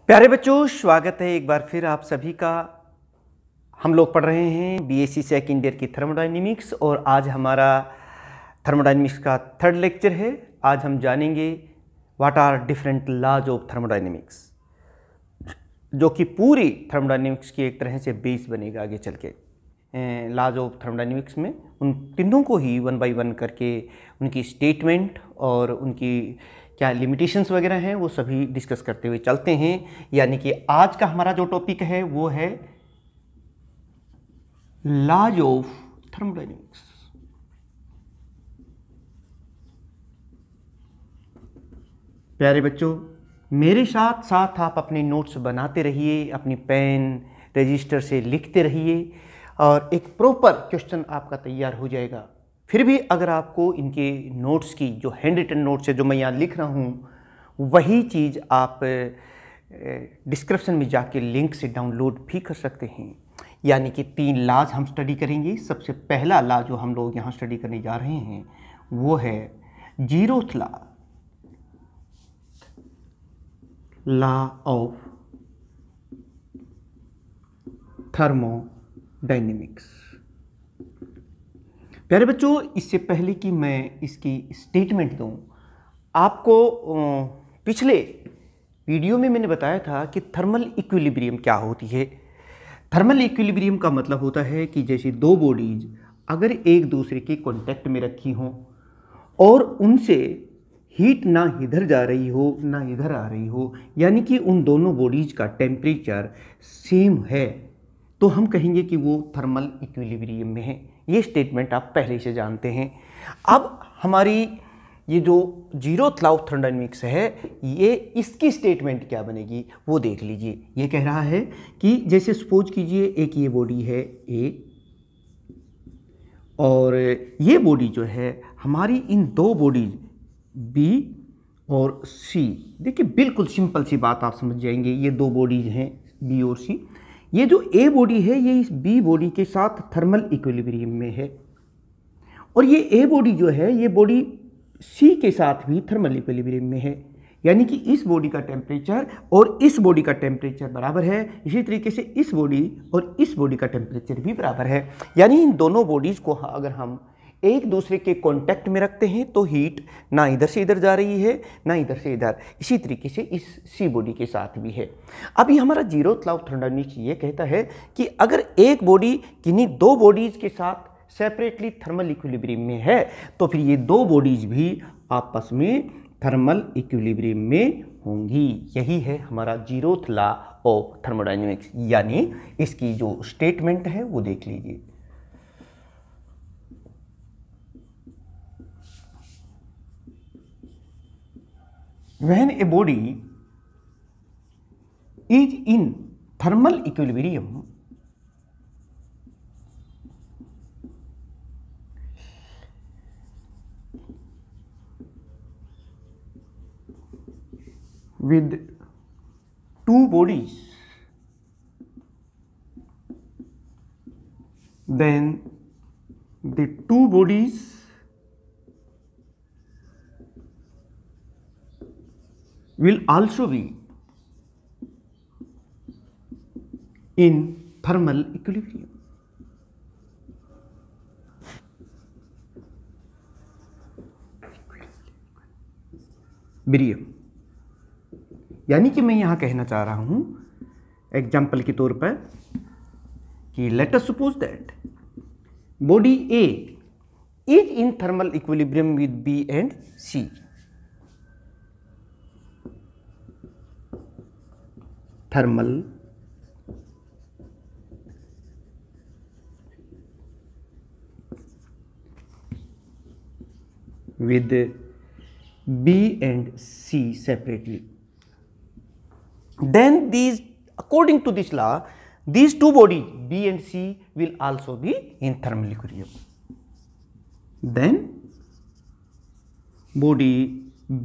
प्यारे बच्चों, स्वागत है एक बार फिर आप सभी का। हम लोग पढ़ रहे हैं बीएससी सेकंड ईयर की थर्मोडायनेमिक्स और आज हमारा थर्मोडायनेमिक्स का थर्ड लेक्चर है। आज हम जानेंगे what are different laws of thermodynamics, जो कि पूरी थर्मोडायनेमिक्स की एक तरह से बेस बनेगा आगे चल के। लॉज ऑफ थर्मोडायनेमिक्स में उन तीनों को ही वन बाय वन करके उनकी स्टेटमेंट और उनकी क्या लिमिटेशंस वगैरह हैं वो सभी डिस्कस करते हुए चलते हैं। यानी कि आज का हमारा जो टॉपिक है वो है लॉज ऑफ थर्मोडायनेमिक्स। प्यारे बच्चों, मेरे साथ साथ आप अपने नोट्स बनाते रहिए, अपनी पेन रजिस्टर से लिखते रहिए और एक प्रॉपर क्वेश्चन आपका तैयार हो जाएगा। फिर भी अगर आपको इनके नोट्स की जो हैंड रिटन नोट्स है जो मैं यहाँ लिख रहा हूँ, वही चीज़ आप डिस्क्रिप्शन में जाके लिंक से डाउनलोड भी कर सकते हैं। यानी कि 3 लॉज हम स्टडी करेंगे। सबसे पहला लॉ जो हम लोग यहाँ स्टडी करने जा रहे हैं वो है जीरोथ लॉ ऑफ थर्मोडायनेमिक्स। प्यारे बच्चों, इससे पहले कि मैं इसकी स्टेटमेंट दूं, आपको पिछले वीडियो में मैंने बताया था कि थर्मल इक्विलिब्रियम क्या होती है। थर्मल इक्विलिब्रियम का मतलब होता है कि जैसे दो बॉडीज अगर एक दूसरे के कांटेक्ट में रखी हों और उनसे हीट ना इधर जा रही हो ना इधर आ रही हो, यानी कि उन दोनों बॉडीज का टेम्परेचर सेम है, तो हम कहेंगे कि वो थर्मल इक्विलिब्रियम में है। ये स्टेटमेंट आप पहले से जानते हैं। अब हमारी ये जो जीरोथ लॉ ऑफ थर्मोडायनेमिक्स है, ये इसकी स्टेटमेंट क्या बनेगी वो देख लीजिए। ये कह रहा है कि जैसे सपोज कीजिए एक ये बॉडी है ए और ये बॉडी जो है हमारी इन दो बॉडीज बी और सी। देखिए बिल्कुल सिंपल सी बात आप समझ जाएंगे। ये दो बॉडीज हैं बी और सी। ये जो ए बॉडी है ये इस बी बॉडी के साथ थर्मल इक्विलिब्रियम में है और ये ए बॉडी जो है ये बॉडी सी के साथ भी थर्मल इक्विलिब्रियम में है। यानी कि इस बॉडी का टेम्परेचर और इस बॉडी का टेम्परेचर बराबर है। इसी तरीके से इस बॉडी और इस बॉडी का टेम्परेचर भी बराबर है। यानी इन दोनों बॉडीज को अगर हम एक दूसरे के कांटेक्ट में रखते हैं तो हीट ना इधर से इधर जा रही है ना इधर से इधर। इसी तरीके से इस सी बॉडी के साथ भी है। अभी हमारा जीरोथ लॉ ऑफ थर्मोडायनेमिक्स ये कहता है कि अगर एक बॉडी किन्हीं दो बॉडीज के साथ सेपरेटली थर्मल इक्विलिब्रियम में है तो फिर ये दो बॉडीज भी आपस में थर्मल इक्विलिब्रियम में होंगी। यही है हमारा जीरोथ लॉ ऑफ थर्मोडायनेमिक्स। यानी इसकी जो स्टेटमेंट है वो देख लीजिए। When a body is in thermal equilibrium, with two bodies, then the two bodies will also be in thermal equilibrium. ब्रियम। यानी कि मैं यहां कहना चाह रहा हूं एग्जाम्पल के तौर पर कि let us suppose that body A is in thermal equilibrium with B and C. Thermal with B and C separately. Then these, according to this law, these two bodies B and C will also be in thermal equilibrium. Then body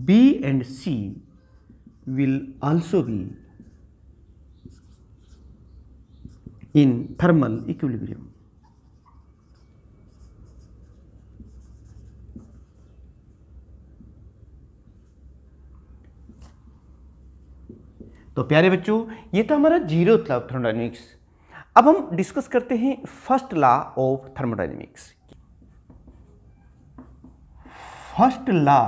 B and C will also be in thermal equilibrium. तो प्यारे बच्चों, ये था हमारा zero law of thermodynamics. अब हम discuss करते हैं first law of thermodynamics. First law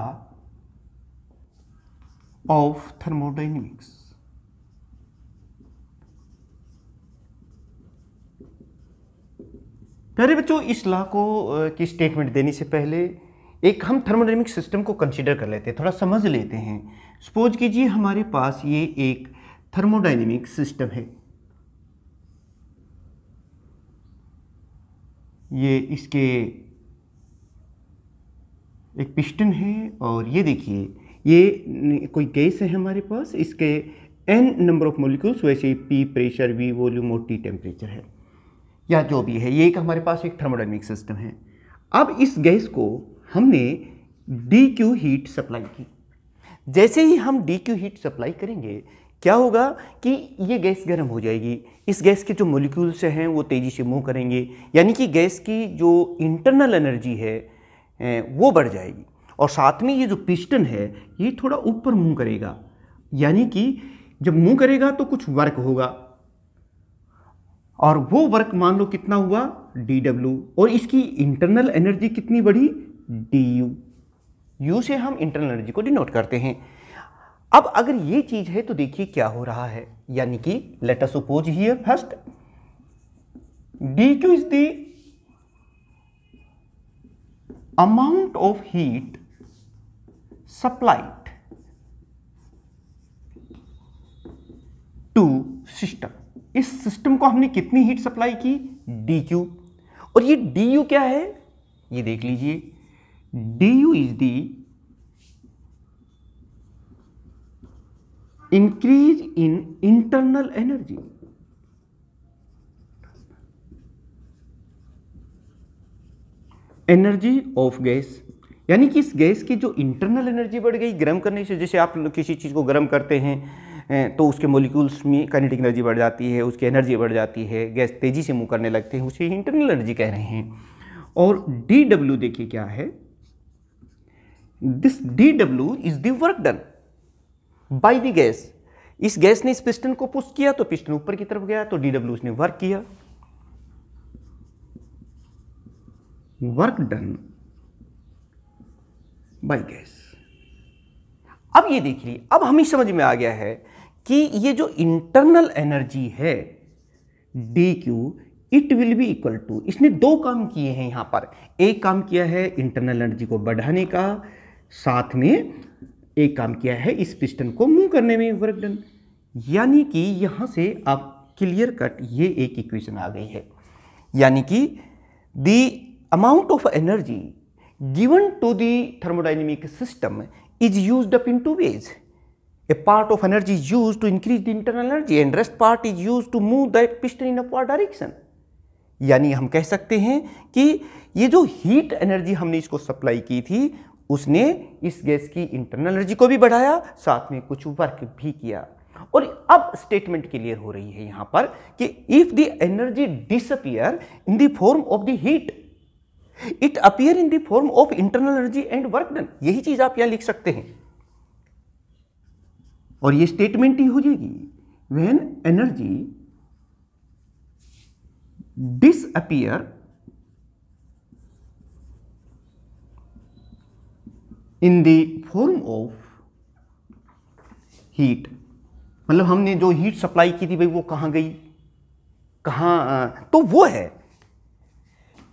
of thermodynamics. प्यारे बच्चों, इस लॉ को की स्टेटमेंट देने से पहले एक हम थर्मोडायनेमिक सिस्टम को कंसीडर कर लेते हैं, थोड़ा समझ लेते हैं। सपोज कीजिए हमारे पास ये एक थर्मोडायनेमिक सिस्टम है। ये इसके एक पिस्टन है और ये देखिए ये कोई गैस है हमारे पास, इसके n नंबर ऑफ मॉलिक्यूल्स, वैसे ही P प्रेशर, V वॉल्यूम और T टेम्परेचर है, या जो भी है। ये एक हमारे पास एक थर्मोडायनेमिक सिस्टम है। अब इस गैस को हमने dq हीट सप्लाई की। जैसे ही हम dq हीट सप्लाई करेंगे, क्या होगा कि ये गैस गर्म हो जाएगी। इस गैस के जो मॉलिक्यूल्स हैं वो तेज़ी से मूव करेंगे, यानी कि गैस की जो इंटरनल एनर्जी है वो बढ़ जाएगी। और साथ में ये जो पिस्टन है ये थोड़ा ऊपर मूव करेगा, यानी कि जब मूव करेगा तो कुछ वर्क होगा, और वो वर्क मान लो कितना हुआ dw, और इसकी इंटरनल एनर्जी कितनी बढ़ी du। u से हम इंटरनल एनर्जी को डिनोट करते हैं। अब अगर ये चीज है तो देखिए क्या हो रहा है, यानी कि let us suppose here first dq is the amount of heat supplied to system. इस सिस्टम को हमने कितनी हीट सप्लाई की dq, और ये du क्या है ये देख लीजिए, du is the increase in internal energy. Energy of gas, यानी कि इस गैस की जो इंटरनल एनर्जी बढ़ गई गर्म करने से। जैसे आप किसी चीज़ को गर्म करते हैं तो उसके मॉलिक्यूल्स में काइनेटिक एनर्जी बढ़ जाती है, उसकी एनर्जी बढ़ जाती है, गैस तेज़ी से मूव करने लगते हैं, उसे इंटरनल एनर्जी कह रहे हैं। और dw देखिए क्या है, this dw is the work done by the gas. इस गैस ने इस पिस्टन को पुश किया तो पिस्टन ऊपर की तरफ गया, तो dw उसने वर्क किया, वर्क डन बाय गैस। अब ये देखिए, अब हमें समझ में आ गया है कि ये जो इंटरनल एनर्जी है dq, it will be equal to, इसने दो काम किए हैं यहां पर। एक काम किया है इंटरनल एनर्जी को बढ़ाने का, साथ में एक काम किया है इस पिस्टन को मूव करने में, वर्क डन। यानी कि यहां से आप क्लियर कट ये एक इक्वेशन आ गई है, यानी कि the amount of energy given to the thermodynamic system is used up in two ways. A part of energy is used to increase the internal energy and rest part is used to move the piston in upward direction. यानी हम कह सकते हैं कि ये जो heat energy हमने इसको सप्लाई की थी, उसने इस गैस की इंटरनल एनर्जी को भी बढ़ाया, साथ में कुछ वर्क भी किया। और अब स्टेटमेंट क्लियर हो रही है यहां पर कि if the energy disappear in the form of the heat, it appear in the form of internal energy and work done. यही चीज आप यहां लिख सकते हैं, और ये स्टेटमेंट ही हो जाएगी when energy disappear in the form of heat. मतलब हमने जो हीट सप्लाई की थी भाई वो कहां गई, कहां, तो वो है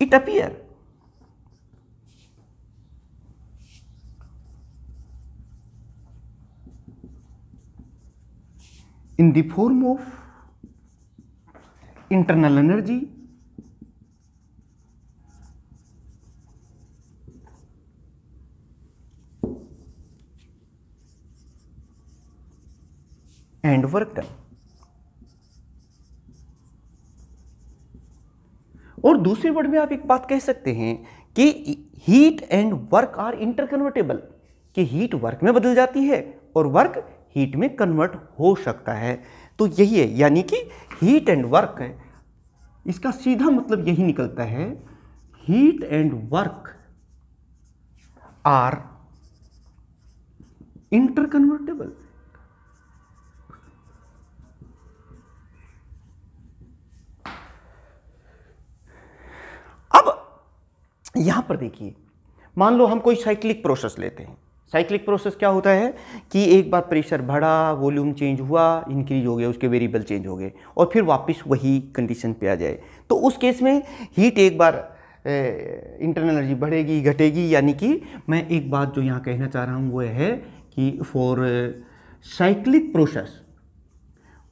it appear in the form of internal energy and work done। और दूसरे वर्ड में आप एक बात कह सकते हैं कि heat and work are interconvertible, कि हीट वर्क में बदल जाती है और वर्क हीट में कन्वर्ट हो सकता है। तो यही है, यानी कि हीट एंड वर्क है, इसका सीधा मतलब यही निकलता है, heat and work are interconvertible. यहाँ पर देखिए, मान लो हम कोई साइक्लिक प्रोसेस लेते हैं। साइक्लिक प्रोसेस क्या होता है कि एक बार प्रेशर बढ़ा, वॉल्यूम चेंज हुआ, इंक्रीज हो गया, उसके वेरिएबल चेंज हो गए और फिर वापस वही कंडीशन पे आ जाए। तो उस केस में हीट एक बार इंटरनल एनर्जी बढ़ेगी घटेगी, यानी कि मैं एक बात जो यहाँ कहना चाह रहा हूँ वो है कि फॉर साइक्लिक प्रोसेस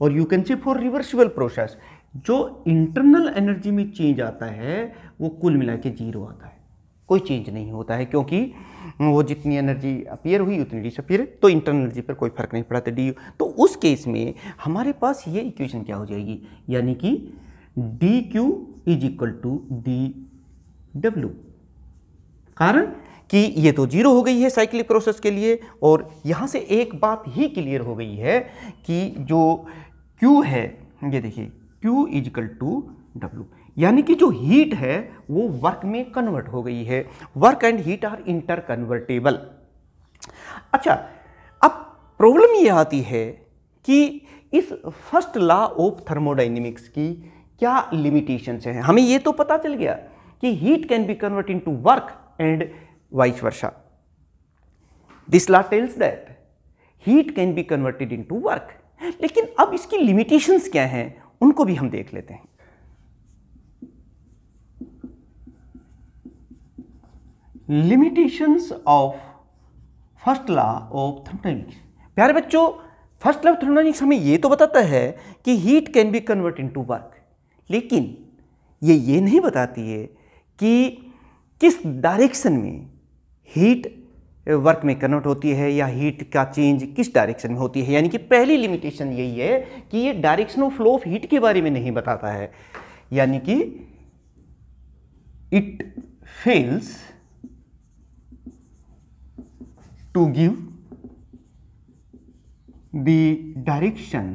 और you can say for reversible process, जो इंटरनल एनर्जी में चेंज आता है वो कुल मिला के 0 आता है, कोई चेंज नहीं होता है, क्योंकि वो जितनी एनर्जी अपीयर हुई उतनी डिसअपीयर, तो इंटरनल एनर्जी पर कोई फर्क नहीं पड़ा था डी। तो उस केस में हमारे पास ये इक्वेशन क्या हो जाएगी, यानी कि D Q is equal to D W. कारण कि ये तो 0 हो गई है साइक्लिक प्रोसेस के लिए, और यहाँ से एक बात ही क्लियर हो गई है कि जो Q है, ये देखिए Q is equal to W, यानी कि जो हीट है वो वर्क में कन्वर्ट हो गई है। Work and heat are interconvertible. अच्छा, अब प्रॉब्लम ये आती है कि इस फर्स्ट लॉ ऑफ थर्मोडायनेमिक्स की क्या लिमिटेशंस हैं। हमें ये तो पता चल गया कि heat can be convert into work and vice versa. This law tells that heat can be converted into work, लेकिन अब इसकी लिमिटेशंस क्या हैं उनको भी हम देख लेते हैं। Limitations of first law of thermodynamics. प्यारे बच्चों, फर्स्ट लॉ ऑफ थर्मोडायनेमिक्स हमें ये तो बताता है कि heat can be convert into work, लेकिन ये नहीं बताती है कि किस डायरेक्शन में हीट वर्क में कन्वर्ट होती है या हीट का चेंज किस डायरेक्शन में होती है। यानी कि पहली लिमिटेशन यही है कि ये direction of flow of heat के बारे में नहीं बताता है, यानी कि it fails to give the direction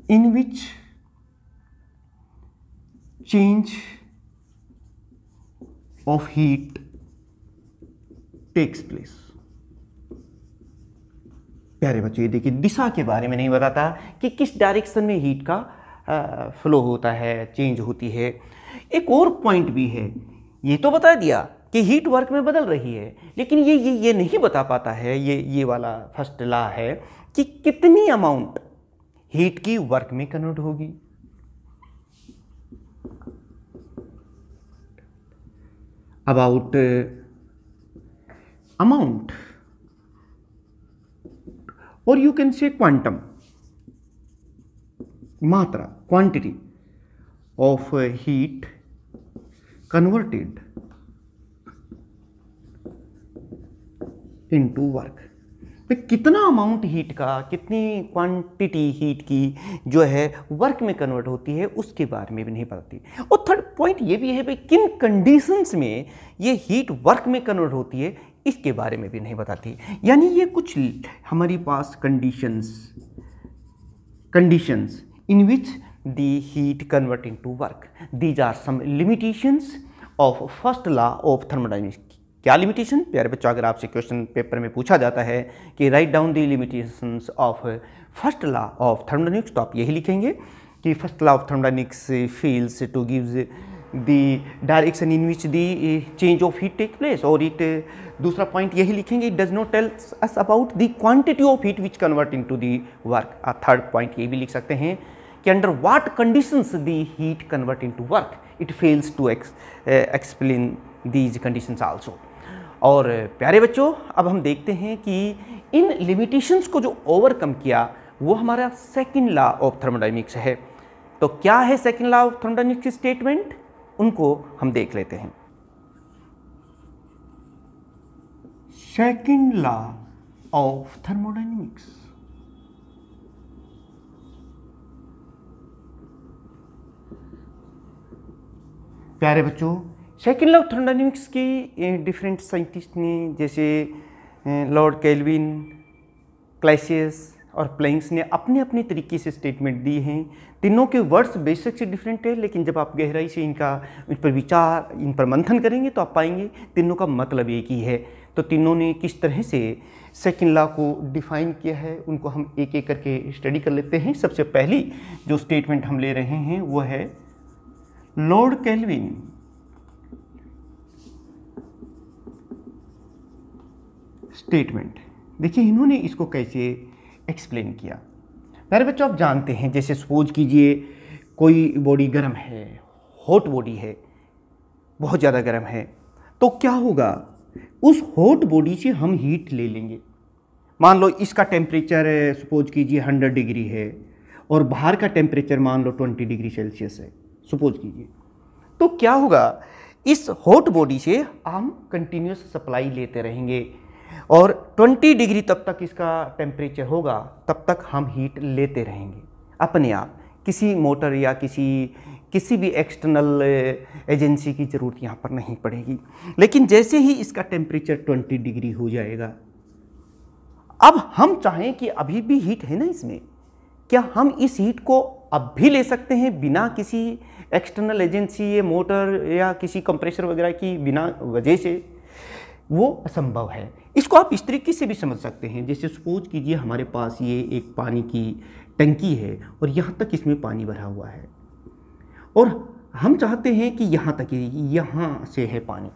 in which change of heat takes place। प्यारे बच्चों, ये देखिए, दिशा के बारे में नहीं बताता कि किस डायरेक्शन में हीट का फ्लो होता है, चेंज होती है। एक और पॉइंट भी है, ये तो बता दिया कि हीट वर्क में बदल रही है, लेकिन ये नहीं बता पाता है, ये वाला फर्स्ट लॉ है कि कितनी अमाउंट हीट की वर्क में कन्वर्ट होगी। अबाउट अमाउंट, और यू कैन से क्वांटम, मात्रा, quantity of heat converted into work. तो कितना अमाउंट हीट का, कितनी क्वांटिटी हीट की जो है वर्क में कन्वर्ट होती है उसके बारे में भी नहीं बताती। और थर्ड पॉइंट ये भी है भाई, किन कंडीशंस में ये हीट वर्क में कन्वर्ट होती है इसके बारे में भी नहीं बताती। यानी ये कुछ हमारी पास conditions in which the heat convert into work. These are some limitations of first law of thermodynamics. क्या लिमिटेशन? प्यारे बच्चों, अगर आपसे क्वेश्चन पेपर में पूछा जाता है कि write down the limitations of first law of thermodynamics, तो आप यही लिखेंगे कि first law of thermodynamics fails to gives the direction in which the change of heat take place. और इट, दूसरा पॉइंट यही लिखेंगे, it does not tell us about the quantity of heat which convert into the work. Third point ये भी लिख सकते हैं कि under what conditions the heat convert into work, it fails to explain these conditions also. और प्यारे बच्चों, अब हम देखते हैं कि इन लिमिटेशंस को जो ओवरकम किया वो हमारा सेकंड लॉ ऑफ थर्मोडायनेमिक्स है। तो क्या है सेकंड लॉ ऑफ थर्मोडायनेमिक्स की स्टेटमेंट, उनको हम देख लेते हैं। Second law of thermodynamics. प्यारे बच्चों, सेकंड लॉ ऑफ थर्मोडायनेमिक्स की डिफरेंट साइंटिस्ट ने, जैसे लॉर्ड केल्विन, क्लासियस और प्लैंक्स ने अपने अपने तरीके से स्टेटमेंट दी हैं। तीनों के वर्ड्स बेशक से डिफरेंट है, लेकिन जब आप गहराई से इन पर विचार, इन पर मंथन करेंगे तो आप पाएंगे तीनों का मतलब एक ही है। तो तीनों ने किस तरह से सेकंड लॉ को डिफाइन किया है उनको हम एक एक करके स्टडी कर लेते हैं। सबसे पहली जो स्टेटमेंट हम ले रहे हैं वो है लॉर्ड केल्विन स्टेटमेंट। देखिए इन्होंने इसको कैसे एक्सप्लेन किया। प्यारे बच्चों, आप जानते हैं जैसे सपोज कीजिए कोई बॉडी गर्म है, हॉट बॉडी है, बहुत ज़्यादा गर्म है, तो क्या होगा, उस हॉट बॉडी से हम हीट ले लेंगे। मान लो इसका टेम्परेचर सपोज कीजिए 100 डिग्री है और बाहर का टेम्परेचर मान लो 20 डिग्री सेल्सियस है सपोज कीजिए, तो क्या होगा, इस हॉट बॉडी से हम कंटिन्यूस सप्लाई लेते रहेंगे और 20 डिग्री तब तक इसका टेम्परेचर होगा, तब तक हम हीट लेते रहेंगे अपने आप। किसी मोटर या किसी भी एक्सटर्नल एजेंसी की ज़रूरत यहाँ पर नहीं पड़ेगी। लेकिन जैसे ही इसका टेम्परेचर 20 डिग्री हो जाएगा, अब हम चाहें कि अभी भी हीट है ना इसमें, क्या हम इस हीट को अब भी ले सकते हैं बिना किसी एक्सटर्नल एजेंसी या मोटर या किसी कंप्रेसर वगैरह की बिना वजह से? वो असंभव है। इसको आप इस तरीके से भी समझ सकते हैं, जैसे सपोज कीजिए हमारे पास ये एक पानी की टंकी है और यहाँ तक इसमें पानी भरा हुआ है और हम चाहते हैं कि यहाँ तक यहाँ से है पानी,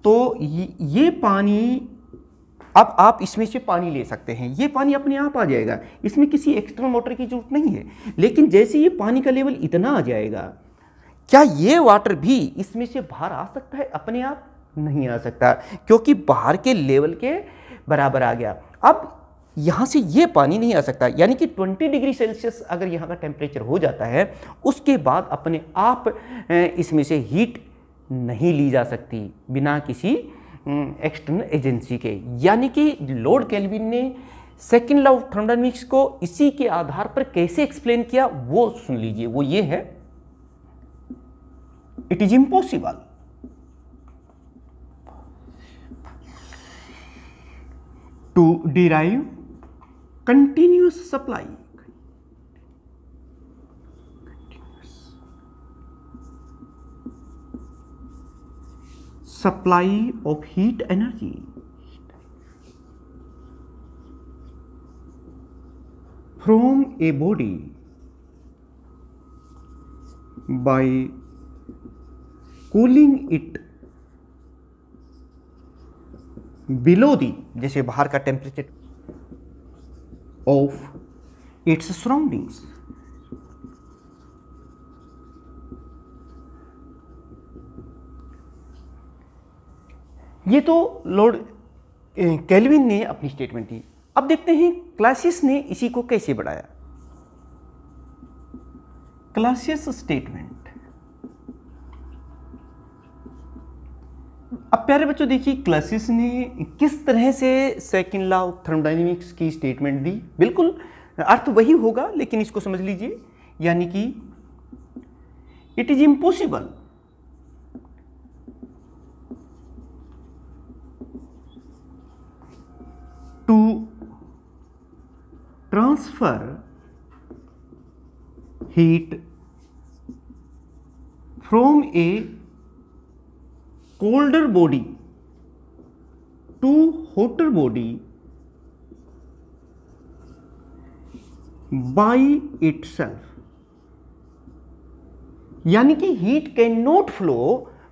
तो ये पानी अब आप इसमें से पानी ले सकते हैं, ये पानी अपने आप आ जाएगा, इसमें किसी एक्सटर्नल मोटर की जरूरत नहीं है। लेकिन जैसे ये पानी का लेवल इतना आ जाएगा, क्या ये वाटर भी इसमें से बाहर आ सकता है? अपने आप नहीं आ सकता, क्योंकि बाहर के लेवल के बराबर आ गया। अब यहाँ से ये पानी नहीं आ सकता, यानी कि 20 डिग्री सेल्सियस अगर यहाँ का टेम्परेचर हो जाता है, उसके बाद अपने आप इसमें से हीट नहीं ली जा सकती बिना किसी एक्सटर्नल एजेंसी के। यानी कि लॉर्ड केल्विन ने सेकंड लॉ ऑफ थर्मोडायनामिक्स को इसी के आधार पर कैसे एक्सप्लेन किया वो सुन लीजिए। वो ये है, it is impossible to derive continuous supply of heat energy from a body by cooling it below the, जैसे बाहर का टेम्परेचर, ऑफ इट्स सराउंडिंग्स। ये तो लॉर्ड केल्विन ने अपनी स्टेटमेंट दी। अब देखते हैं क्लासियस ने इसी को कैसे बढ़ाया। Clausius statement. अब प्यारे बच्चों देखिए क्लासियस ने किस तरह से सेकंड लॉ ऑफ थर्मोडायनामिक्स की स्टेटमेंट दी। बिल्कुल अर्थ वही होगा, लेकिन इसको समझ लीजिए, यानी कि it is impossible to transfer heat from a colder body to hotter body by itself। यानी कि heat can not flow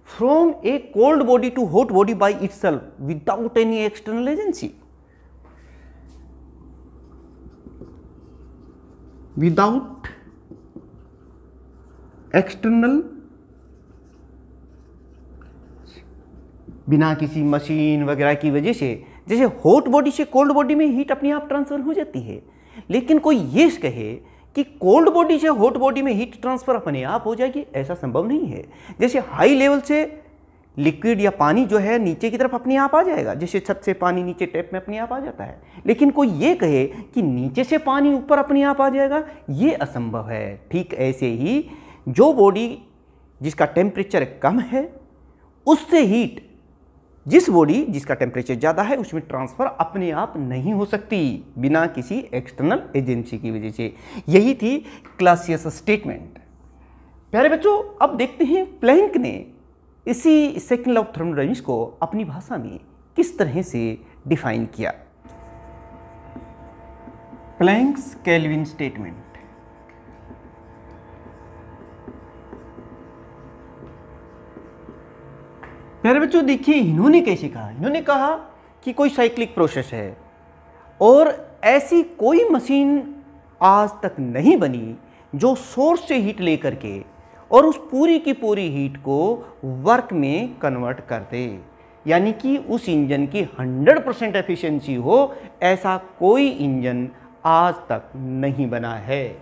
from a cold body to hot body by itself without any external agency, without external, बिना किसी machine वगैरह की वजह से। जैसे hot body से कोल्ड बॉडी में हीट अपने आप ट्रांसफर हो जाती है, लेकिन कोई ये कहे कि कोल्ड बॉडी से हॉट बॉडी में हीट ट्रांसफर अपने आप हो जाएगी, ऐसा संभव नहीं है। जैसे हाई लेवल से लिक्विड या पानी जो है नीचे की तरफ अपने आप आ जाएगा, जैसे छत से पानी नीचे टैप में अपने आप आ जाता है, लेकिन कोई ये कहे कि नीचे से पानी ऊपर अपने आप आ जाएगा, ये असंभव है। ठीक ऐसे ही जो बॉडी जिसका टेम्परेचर कम है उससे हीट जिस बॉडी जिसका टेम्परेचर ज़्यादा है उसमें ट्रांसफ़र अपने आप नहीं हो सकती बिना किसी एक्सटर्नल एजेंसी की वजह से। यही थी क्लासियस स्टेटमेंट। प्यारे बच्चों, अब देखते हैं प्लैंक ने इसी सेकंड लॉ ऑफ थर्मोडायनामिक्स को अपनी भाषा में किस तरह से डिफाइन किया। Planck's Kelvin statement. प्यारे बच्चों देखिए इन्होंने कैसे कहा, इन्होंने कहा कि कोई साइक्लिक प्रोसेस है और ऐसी कोई मशीन आज तक नहीं बनी जो सोर्स से हीट लेकर के और उस पूरी की पूरी हीट को वर्क में कन्वर्ट कर दे, यानी कि उस इंजन की 100% एफिशिएंसी हो, ऐसा कोई इंजन आज तक नहीं बना है।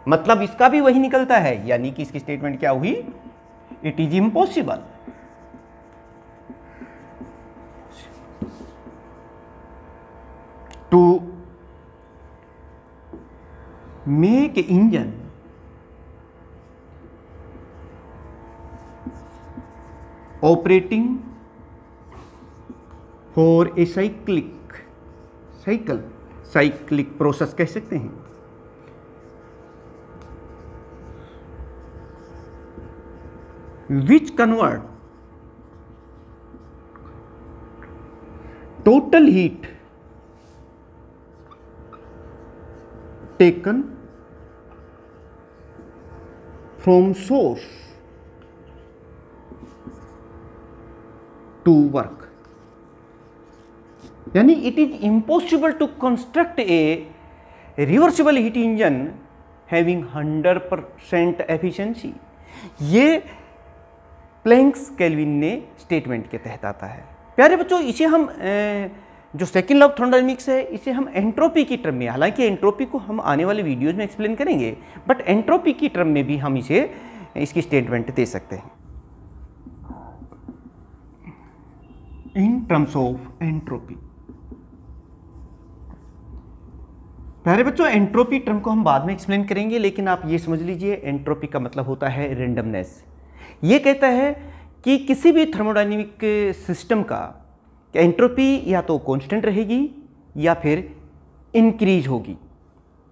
मतलब इसका भी वही निकलता है, यानी कि इसकी स्टेटमेंट क्या हुई, it is impossible to make engine operating for a cyclic process कह सकते हैं, which convert total heat taken from source to work, यानी it is impossible to construct a reversible heat engine having 100% efficiency. ये Planck's Kelvin ने statement के तहत आता है। प्यारे बच्चों इसे हम जो सेकंड लॉ ऑफ थर्मोडायनामिक्स है इसे हम एंट्रोपी की टर्म में, हालांकि एंट्रोपी को हम आने वाले वीडियोज में एक्सप्लेन करेंगे, बट एंट्रोपी की टर्म में भी हम इसे इसकी स्टेटमेंट दे सकते हैं इन टर्म्स ऑफ एंट्रोपी। प्यारे बच्चों एंट्रोपी टर्म को हम बाद में एक्सप्लेन करेंगे, लेकिन आप ये समझ लीजिए एंट्रोपी का मतलब होता है रेंडमनेस। ये कहता है कि किसी भी थर्मोडायनेमिक सिस्टम का एंट्रोपी या तो कांस्टेंट रहेगी या फिर इंक्रीज होगी,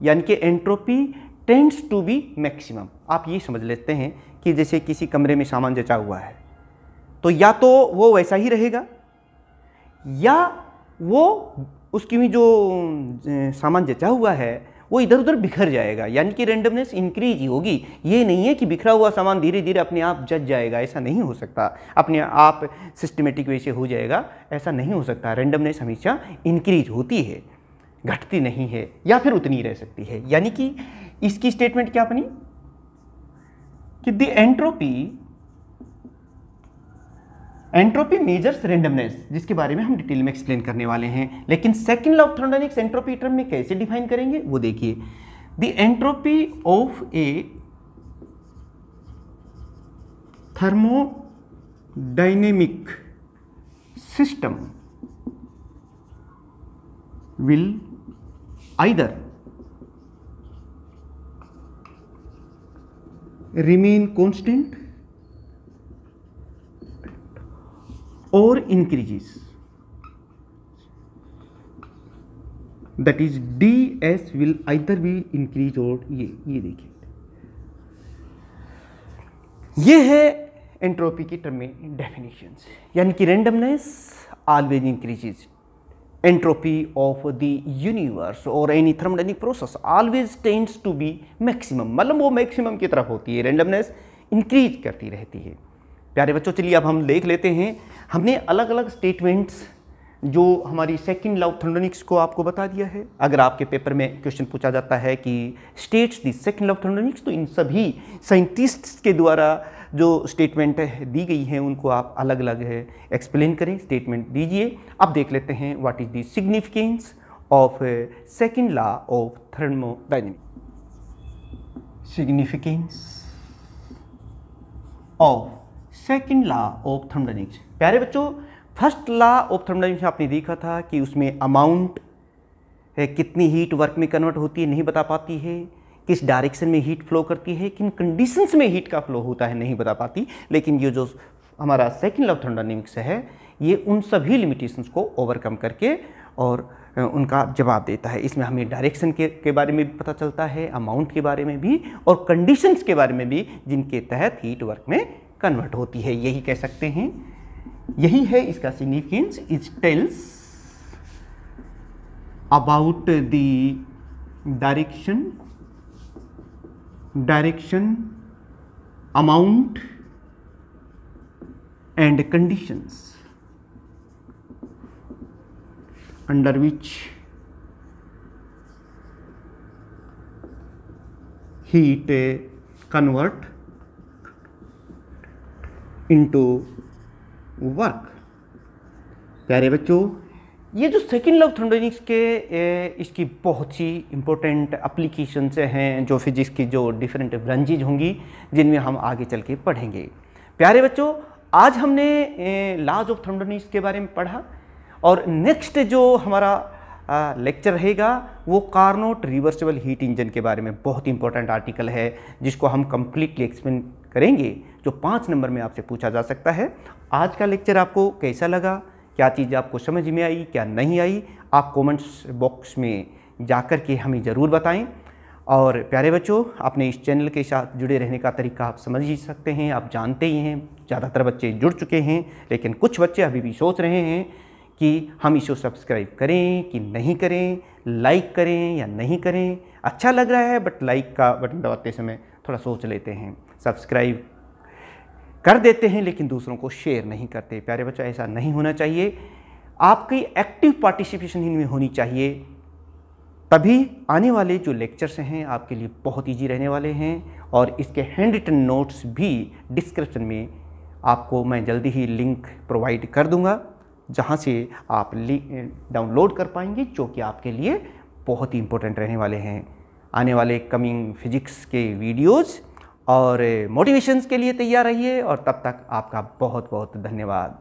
यानी कि entropy tends to be maximum. आप ये समझ लेते हैं कि जैसे किसी कमरे में सामान जचा हुआ है तो या तो वो वैसा ही रहेगा या वो उसकी भी जो सामान जचा हुआ है वो इधर उधर बिखर जाएगा, यानी कि रेंडमनेस इंक्रीज ही होगी। ये नहीं है कि बिखरा हुआ सामान धीरे धीरे अपने आप जच जाएगा, ऐसा नहीं हो सकता, अपने आप सिस्टमेटिक वे से हो जाएगा, ऐसा नहीं हो सकता। रेंडमनेस हमेशा इंक्रीज होती है, घटती नहीं है या फिर उतनी रह सकती है। यानी कि इसकी स्टेटमेंट क्या बनी कि द एंट्रोपी मेजर्स रेंडमनेस, जिसके बारे में हम डिटेल में एक्सप्लेन करने वाले हैं। लेकिन second law of thermodynamics entropy term में कैसे डिफाइन करेंगे वो देखिए। The entropy of A thermodynamic system will either remain constant or increases, that is ds will either be increase or ये देखिए ये है एंट्रोपी की टर्म में डेफिनेशंस, यानी कि randomness always increases, entropy of the universe or any thermodynamic process always tends to be maximum, मतलब वो मैक्सिमम की तरफ होती है, रेंडमनेस इंक्रीज करती रहती है। प्यारे बच्चों चलिए अब हम देख लेते हैं, हमने अलग अलग स्टेटमेंट्स जो हमारी सेकंड लॉ ऑफ थर्मोडायनामिक्स को आपको बता दिया है। अगर आपके पेपर में क्वेश्चन पूछा जाता है कि states the second law of thermodynamics, तो इन सभी साइंटिस्ट्स के द्वारा जो स्टेटमेंट दी गई हैं उनको आप अलग अलग एक्सप्लेन करें, स्टेटमेंट दीजिए। अब देख लेते हैं what is the significance of second law of thermodynamics. Significance of second law of thermodynamics. प्यारे बच्चों फर्स्ट लॉ ऑफ थर्मोडायनामिक्स आपने देखा था कि उसमें अमाउंट कितनी हीट वर्क में कन्वर्ट होती है नहीं बता पाती है, किस डायरेक्शन में हीट फ्लो करती है, किन कंडीशंस में हीट का फ्लो होता है नहीं बता पाती। लेकिन ये जो हमारा सेकंड लॉ ऑफ थर्मोडायनामिक्स है ये उन सभी लिमिटेशंस को ओवरकम करके और उनका जवाब देता है। इसमें हमें डायरेक्शन के बारे में भी पता चलता है, अमाउंट के बारे में भी और कंडीशंस के बारे में भी जिनके तहत हीट वर्क में कन्वर्ट होती है। यही कह सकते हैं यही है इसका significance. It tells about the direction, amount and conditions under which heat convert into work। प्यारे बच्चों, ये जो सेकेंड लॉ ऑफ थर्मोडायनेमिक्स के इसकी बहुत सी इंपॉर्टेंट एप्लीकेशंस हैं, जो फिजिक्स की जो डिफरेंट ब्रांचेज होंगी, जिनमें हम आगे चल के पढ़ेंगे। प्यारे बच्चों, आज हमने लॉज ऑफ थर्मोडायनेमिक्स के बारे में पढ़ा, और नेक्स्ट जो हमारा लेक्चर रहेगा वो कार्नोट रिवर्सिबल हीट इंजन के बारे में बहुत इंपॉर्टेंट आर्टिकल है, जिसको हम कंप्लीटली एक्सप्लेन करेंगे, जो 5 नंबर में आपसे पूछा जा सकता है। आज का लेक्चर आपको कैसा लगा, क्या चीज़ आपको समझ में आई, क्या नहीं आई, आप कमेंट्स बॉक्स में जाकर के हमें ज़रूर बताएं। और प्यारे बच्चों, अपने इस चैनल के साथ जुड़े रहने का तरीका आप समझ ही सकते हैं, आप जानते ही हैं। ज़्यादातर बच्चे जुड़ चुके हैं, लेकिन कुछ बच्चे अभी भी सोच रहे हैं कि हम इसको सब्सक्राइब करें कि नहीं करें, लाइक करें या नहीं करें। अच्छा लग रहा है, बट लाइक का बटन दबाते समय थोड़ा सोच लेते हैं, सब्सक्राइब कर देते हैं, लेकिन दूसरों को शेयर नहीं करते। प्यारे बच्चों, ऐसा नहीं होना चाहिए। आपकी एक्टिव पार्टिसिपेशन इनमें होनी चाहिए, तभी आने वाले जो लेक्चर्स हैं आपके लिए बहुत ईजी रहने वाले हैं। और इसके हैंड रिटन नोट्स भी डिस्क्रिप्शन में आपको मैं जल्दी ही लिंक प्रोवाइड कर दूंगा, जहाँ से आप डाउनलोड कर पाएंगे, जो कि आपके लिए बहुत ही इम्पोर्टेंट रहने वाले हैं। आने वाले कमिंग फिजिक्स के वीडियोज़ और मोटिवेशंस के लिए तैयार रहिए, और तब तक आपका बहुत बहुत धन्यवाद।